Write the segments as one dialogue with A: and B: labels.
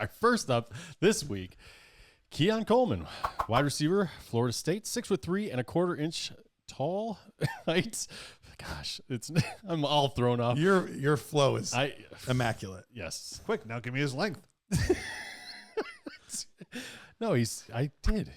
A: right, first up this week, Keon Coleman, wide receiver, Florida State, 6'3" and a quarter inch tall height. Gosh, I'm all thrown off.
B: Your flow is immaculate.
A: Yes.
C: Quick, now give me his length.
A: No, I did.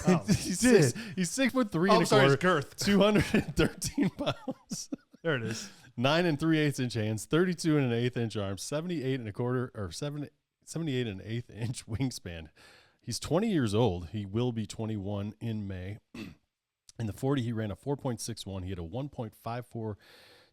C: Oh,
A: He's 6'3" and a
C: sorry, his
A: quarter,
C: girth.
A: 213 pounds.
C: There it is.
A: 9 3/8 inch hands, 32 1/8 inch arms, 78 1/8 inch wingspan. He's 20 years old. He will be 21 in May. In the 40, he ran a 4.61. He had a 1.54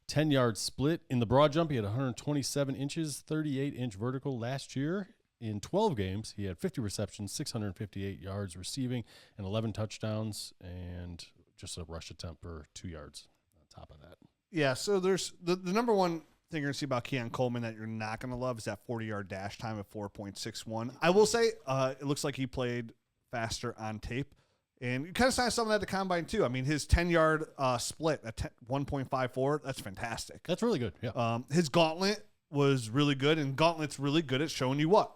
A: 10-yard split. In the broad jump, he had 127 inches, 38-inch vertical last year. In 12 games, he had 50 receptions, 658 yards receiving, and 11 touchdowns, and just a rush attempt for 2 yards on top of that.
C: Yeah, so there's the number one thing you're going to see about Keon Coleman that you're not going to love is that 40-yard dash time of 4.61. I will say it looks like he played faster on tape. And you kind of saw some of that at the combine, too. I mean, his 10-yard split at 1.54, that's fantastic.
A: That's really good, yeah.
C: His gauntlet was really good, and gauntlet's really good at showing you what?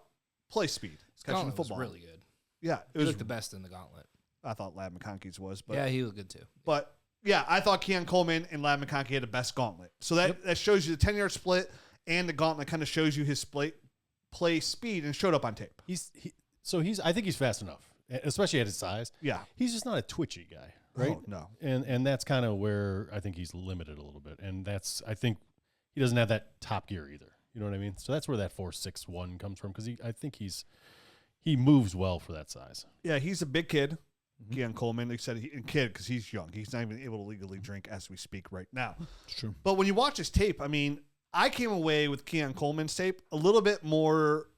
C: Play speed.
D: His gauntlet was really good.
C: Yeah.
D: He looked the best in the gauntlet.
C: I thought Ladd McConkey's was. But,
D: yeah, he looked good, too.
C: But, yeah, I thought Keon Coleman and Ladd McConkey had the best gauntlet. So that shows you the 10-yard split, and the gauntlet kind of shows you his play speed and showed up on tape.
A: I think he's fast enough, especially at his size.
C: Yeah.
A: He's just not a twitchy guy, right?
C: Oh, no.
A: And that's kind of where I think he's limited a little bit. And I think he doesn't have that top gear either. You know what I mean? So that's where that 4.61 comes from, because I think he moves well for that size.
C: Yeah, he's a big kid. Keon Coleman, they said kid because he's young. He's not even able to legally drink as we speak right now.
B: It's true.
C: But when you watch his tape, I mean, I came away with Keon Coleman's tape a little bit more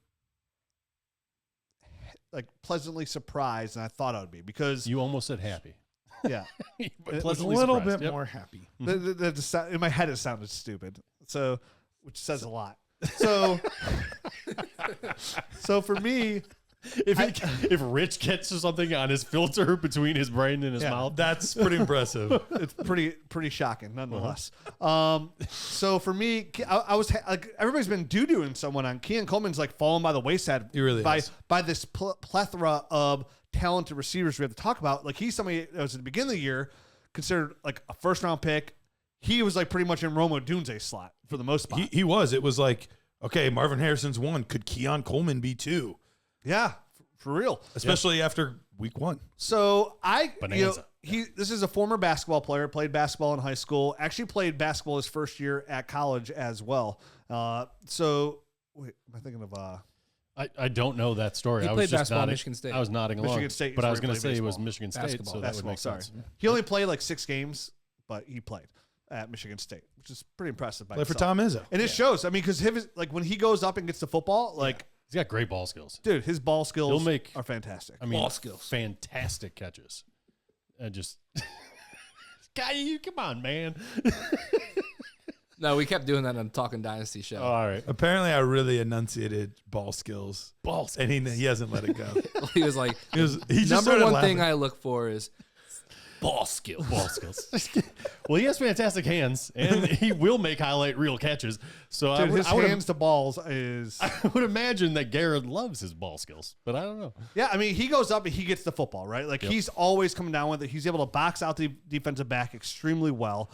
C: like pleasantly surprised than I thought I would be, because
A: You almost said happy.
C: yeah,
A: But
B: A
A: pleasantly
B: little
A: surprised.
B: bit
A: Yep.
B: more happy.
C: in my head it sounded stupid. So, which says a lot. So, so for me,
A: If Rich gets something on his filter between his brain and his mouth,
B: That's pretty impressive.
C: it's pretty shocking nonetheless. So for me, I was like, everybody's been doo-dooing someone on Keon Coleman's like falling by the wayside.
B: He really
C: by
B: has.
C: by this plethora of talented receivers we have to talk about. Like, he's somebody that was at the beginning of the year considered like a first-round pick. He was like pretty much in Roma Dunze's slot for the most part.
B: He was. It was like, okay, Marvin Harrison's 1. Could Keon Coleman be 2?
C: Yeah, for real.
B: Especially after week 1.
C: So
A: Bonanza.
C: This is a former basketball player, played basketball in high school, actually played basketball his first year at college as well. So wait, am I thinking of
A: I don't know that story.
D: He
A: I
D: played
A: was just
D: basketball at
A: nodding.
D: Michigan State.
A: I was nodding along.
C: Michigan State is
A: but I
C: where
A: was
C: he
A: going to
C: played
A: say it was
C: baseball.
A: Michigan State,
D: Basketball.
A: so that would make sense.
C: He only played like 6 games, but he played at Michigan State, which is pretty impressive by
B: Play for
C: itself.
B: Tom Izzo.
C: And it shows. I mean, because like when he goes up and gets the football, like
A: He's got great ball skills.
C: dude, his ball skills
A: make-
C: are fantastic.
A: I mean,
D: Ball skills.
A: fantastic catches. And just, guy, you come on, man.
D: No, we kept doing that on the Talking Dynasty show.
A: All right,
B: Apparently, I really enunciated ball skills.
A: balls.
B: And he hasn't let it go.
D: He was like,
B: He just
D: number
B: started
D: one thing
B: laughing.
D: I look for is ball skills.
A: Ball skills. Well, he has fantastic hands, and he will make highlight reel catches. So
C: Dude, his
A: I would
C: hands to balls is
A: I would imagine that Garret loves his ball skills, but I don't know.
C: yeah. I mean, he goes up and he gets the football right. Like he's always coming down with it. He's able to box out the defensive back extremely well.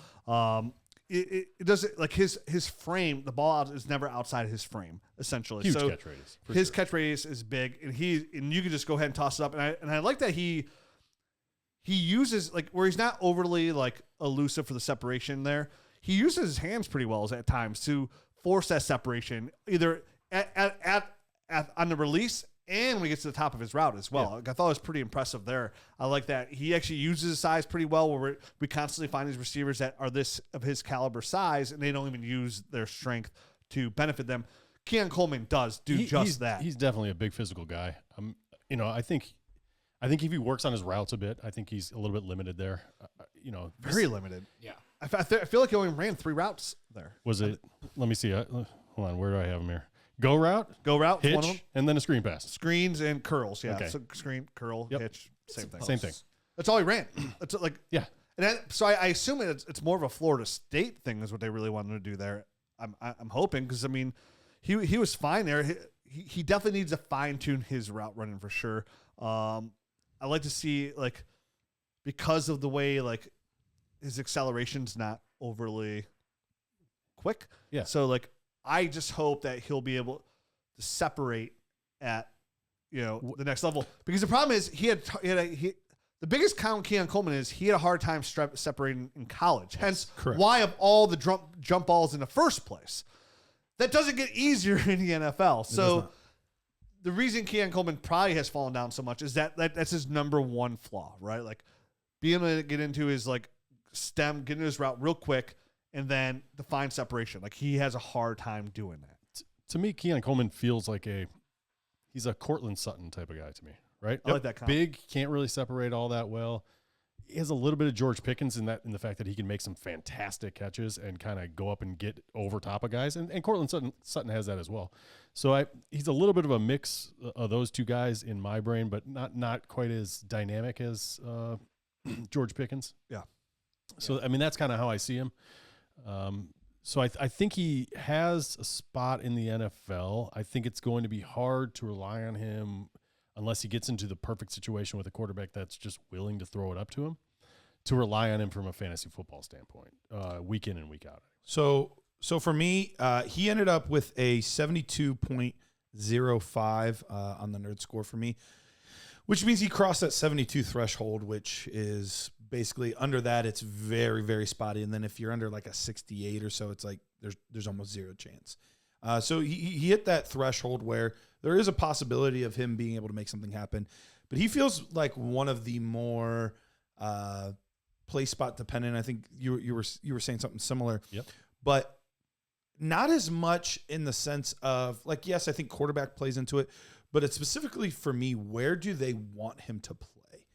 C: It doesn't like his frame. The ball out is never outside his frame essentially.
A: Huge
C: so
A: catch radius. for
C: his
A: sure.
C: catch radius is big, and you can just go ahead and toss it up. And I like that he uses like where he's not overly like elusive for the separation there. He uses his hands pretty well at times to force that separation either at on the release and when he gets to the top of his route as well.
A: Yeah.
C: Like, I thought it was pretty impressive there. I like that he actually uses his size pretty well. Where we constantly find these receivers that are this of his caliber size and they don't even use their strength to benefit them. Keon Coleman does
A: he's,
C: that.
A: He's definitely a big physical guy. I think if he works on his routes a bit, I think he's a little bit limited there.
C: Very limited.
D: Yeah.
C: I feel like he only ran 3 routes there.
A: Was it? Let me see. Hold on. Where do I have him here? Go route,
C: Go route,
A: hitch,
C: one of them.
A: and then a screen pass.
C: Screens and curls, yeah.
A: Okay.
C: So screen, curl,
A: Yep.
C: hitch, same thing.
A: Same thing.
C: That's all he ran. That's like
A: Yeah.
C: And so I assume it's more of a Florida State thing is what they really wanted to do there. I'm hoping because I mean he was fine there. he definitely needs to fine tune his route running for sure. I like to see like because of the way like his acceleration's not overly quick.
A: Yeah.
C: So like I just hope that he'll be able to separate at the next level, because the problem is the biggest count on Keon Coleman is he had a hard time separating in college. Hence
B: correct.
C: why of all the jump balls in the first place. That doesn't get easier in the NFL. So the reason Keon Coleman probably has fallen down so much is that's his number one flaw, right? Like being able to get into his like stem, get into his route real quick, and then define separation. Like he has a hard time doing that.
A: To me, Keon Coleman feels like he's a Cortland Sutton type of guy to me, right?
C: I like that comment.
A: Big, can't really separate all that well. He has a little bit of George Pickens in the fact that he can make some fantastic catches and kind of go up and get over top of guys. And Cortland Sutton has that as well. So he's a little bit of a mix of those two guys in my brain, but not quite as dynamic as George Pickens.
C: Yeah.
A: So, I mean, that's kind of how I see him. So I think he has a spot in the NFL. I think it's going to be hard to rely on him unless he gets into the perfect situation with a quarterback that's just willing to throw it up to him, to rely on him from a fantasy football standpoint, week in and week out.
B: So for me, he ended up with a 72.05 on the nerd score for me, which means he crossed that 72 threshold, which is basically under that. It's very, very spotty. And then if you're under like a 68 or so, it's like there's almost zero chance. So he hit that threshold where there is a possibility of him being able to make something happen, but he feels like one of the more play spot dependent. I think you were saying something similar.
A: Yep.
B: But not as much in the sense of like, yes, I think quarterback plays into it, but it's specifically for me, where do they want him to play?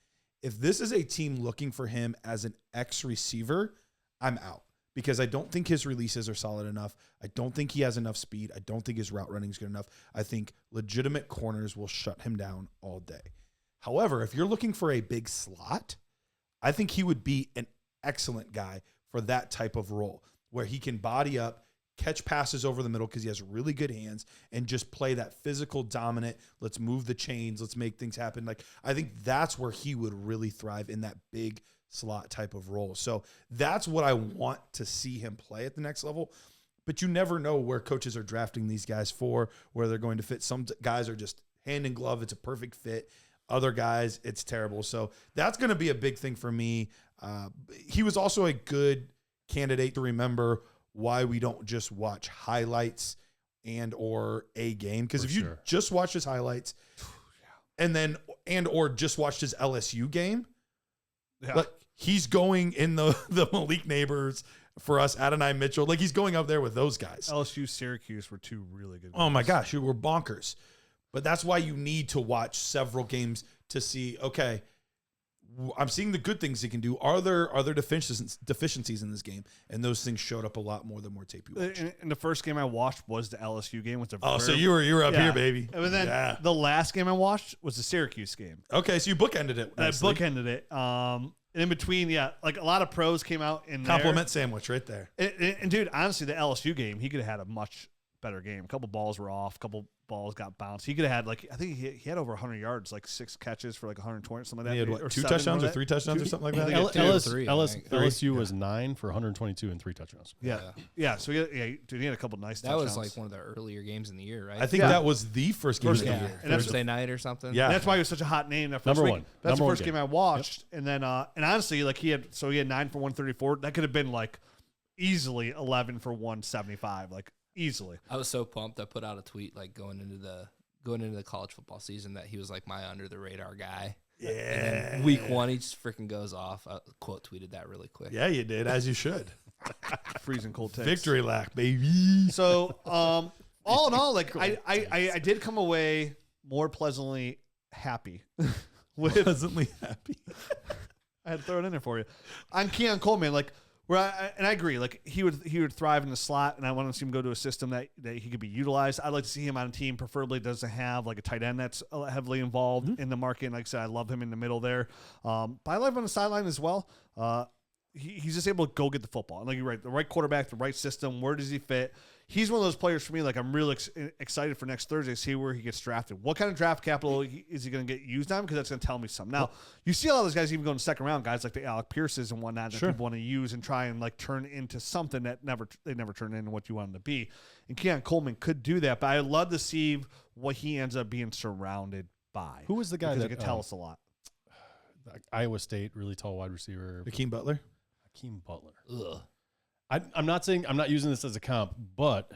B: If this is a team looking for him as an X receiver, I'm out. Because I don't think his releases are solid enough. I don't think he has enough speed. I don't think his route running is good enough. I think legitimate corners will shut him down all day. However, if you're looking for a big slot, I think he would be an excellent guy for that type of role where he can body up, catch passes over the middle because he has really good hands, and just play that physical dominant, let's move the chains, let's make things happen. Like I think that's where he would really thrive, in that big slot type of role. So that's what I want to see him play at the next level. But you never know where coaches are drafting these guys for, where they're going to fit. Some guys are just hand in glove. It's a perfect fit. Other guys, it's terrible. So that's going to be a big thing for me. He was also a good candidate to remember why we don't just watch highlights and or a game. Because if you just watch his highlights or just watched his LSU game, like he's going in the Malik Neighbors for us, Adonai Mitchell. Like he's going up there with those guys.
C: LSU, Syracuse were two really good games.
B: Oh my gosh, you were bonkers. But that's why you need to watch several games to see, okay, I'm seeing the good things he can do. Are there deficiencies in this game? And those things showed up a lot more the more tape you watch.
C: And the first game I watched was the LSU game.
B: So you were up here, baby.
C: And then the last game I watched was the Syracuse game.
B: Okay, so you bookended it.
C: Nicely. I bookended it. And in between, like a lot of pros came out in
B: compliment sandwich right there.
C: And dude, honestly, the LSU game, he could have had a much better game. A couple balls were off. A couple balls got bounced. He could have had I think he had over 100 yards, like 6 catches for like 120 or something like that.
B: He had what, 2 touchdowns or 3 touchdowns or something like that?
A: LSU was 9 for 122 and 3 touchdowns.
C: Yeah. So he had a couple nice touchdowns.
D: That was like one of the earlier games in the year, right?
B: I think that was the first game of the year.
D: Thursday night or something.
C: Yeah. And that's why he was such a hot name that first
A: Number
C: week.
A: one.
C: That's the first game I watched. Yep. And then and honestly, like he had 9 for 134. That could have been like easily 11 for 175. Like easily.
D: I was so pumped. I put out a tweet like going into the college football season that he was like my under the radar guy.
B: Yeah.
D: And then week 1, he just freaking goes off. I quote tweeted that really quick.
B: Yeah, you did, as you should.
C: Freezing cold takes.
B: Victory lap, baby.
C: So, all in all, like I did come away more pleasantly happy.
B: Pleasantly happy.
C: I had to throw it in there for you. On Keon Coleman, like and I agree, like he would thrive in the slot, and I want to see him go to a system that he could be utilized. I'd like to see him on a team, preferably doesn't have like a tight end that's heavily involved in the market. And like I said, I love him in the middle there. But I love him on the sideline as well. He's just able to go get the football. And like you're right, the right quarterback, the right system. Where does he fit? he's one of those players for me. Like I'm really excited for next Thursday, see where he gets drafted. What kind of draft capital is he going to get used on? Because that's going to tell me something. Now you see a lot of those guys even going second round, guys like the Alec Pierces and whatnot that people want to use and try and like turn into something that they never turn into what you want them to be. And Keon Coleman could do that, but I'd love to see what he ends up being surrounded by.
A: Who was the guy that
C: could tell us a lot?
A: Iowa State, really tall wide receiver.
B: Hakeem Butler.
A: Hakeem Butler.
D: Ugh.
A: I'm not using this as a comp, but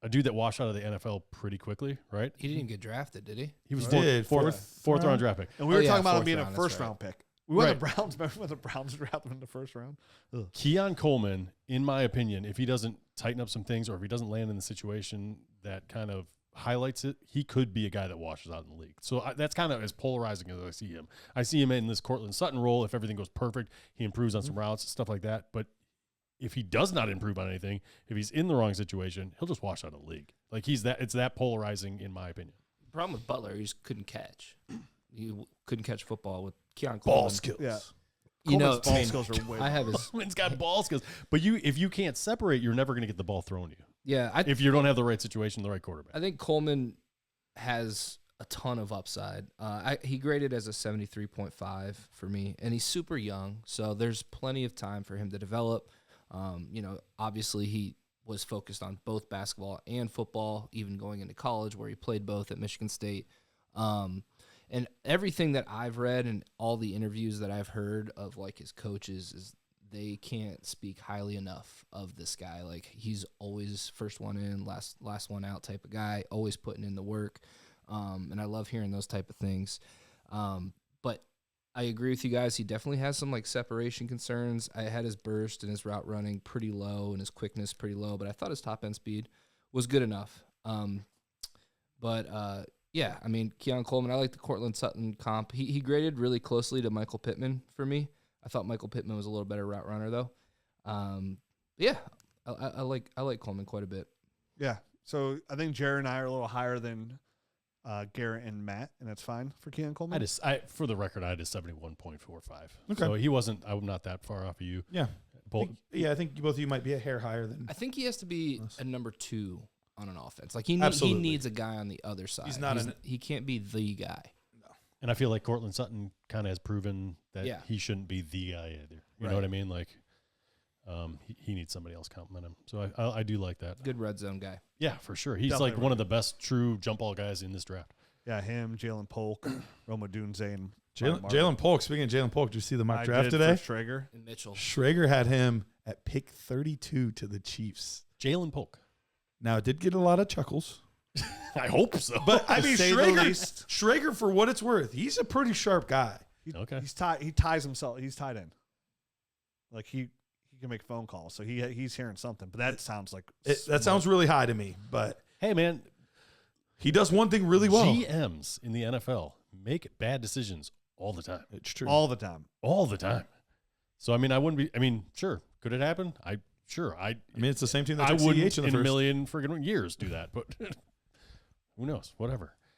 A: a dude that washed out of the NFL pretty quickly, right?
D: He didn't get drafted, did he?
A: He was fourth
B: round?
A: round draft pick.
C: And we were talking about him
D: fourth
C: being
D: round,
C: a
D: that's
C: first
D: right.
C: round pick. We went
A: Right.
C: the Browns. Remember when the Browns drafted him in the first round? Ugh.
A: Keon Coleman, in my opinion, if he doesn't tighten up some things or if he doesn't land in the situation that kind of highlights it, he could be a guy that washes out in the league. So that's kind of as polarizing as I see him. I see him in this Cortland Sutton role. If everything goes perfect, he improves on some routes, stuff like that. But if he does not improve on anything, if he's in the wrong situation, he'll just wash out of the league. Like it's that polarizing in my opinion.
D: The problem with Butler, he just couldn't catch. You couldn't catch football with Keon Coleman.
B: Ball skills.
C: Yeah.
D: You know,
C: Coleman's ball skills are way
D: I have his.
A: Coleman's got ball skills, but if you can't separate, you're never going to get the ball thrown to you.
D: Yeah,
A: If you don't have the right situation, the right quarterback.
D: I think Coleman has a ton of upside. He graded as a 73.5 for me, and he's super young, so there's plenty of time for him to develop. Obviously he was focused on both basketball and football, even going into college where he played both at Michigan State. And everything that I've read and all the interviews that I've heard of like his coaches is they can't speak highly enough of this guy. Like he's always first one in, last one out type of guy, always putting in the work. And I love hearing those type of things. But I agree with you guys. He definitely has some like separation concerns. I had his burst and his route running pretty low and his quickness pretty low, but I thought his top end speed was good enough. Yeah, I mean, Keon Coleman, I like the Cortland Sutton comp. He graded really closely to Michael Pittman for me. I thought Michael Pittman was a little better route runner though. Yeah, I like Coleman quite a bit.
C: Yeah. So I think Jared and I are a little higher than Garrett and Matt, and that's fine for Keon Coleman.
A: For the record, I had a 71.45.
B: Okay.
A: So I'm not that far off of you.
B: Yeah.
A: Both,
B: I think both of you might be a hair higher than.
D: I think he has to be a number 2 on an offense. Like he needs a guy on the other side. He can't be the guy.
A: and I feel like Cortland Sutton kind of has proven that
D: Yeah.
A: he shouldn't be the guy either. You know what I mean? Like, he needs somebody else compliment him. So I do like that.
D: Good red zone guy.
A: Yeah, for sure. He's
C: Definitely
A: like one of the best true jump ball guys in this draft.
C: Yeah, him, Jalen Polk, Roma Dunze, and
B: Jalen Polk. Speaking of Jalen Polk, did you see the mock draft
C: did
B: today?
C: for Schrager.
D: And Mitchell.
B: Schrager had him at pick 32 to the Chiefs.
A: Jalen Polk.
B: Now, it did get a lot of chuckles.
A: I hope so.
B: But, I
C: To
B: mean,
C: say the least.
B: Schrager, for what it's worth, he's a pretty sharp guy.
A: Okay.
C: He ties himself. He's tied in. Like he can make phone calls, so he's hearing something. But that sounds like
B: That sounds really high to me, but
A: Hey, man,
B: he does one thing really well.
A: GMs in the NFL make bad decisions all the time.
B: It's true.
C: all the time.
A: All the time. So, I mean, sure. Could it happen? I
B: mean, it's the same team that
A: I
B: took
A: wouldn't
B: CEH in the
A: in a
B: first.
A: million friggin' years do that, but who knows? Whatever.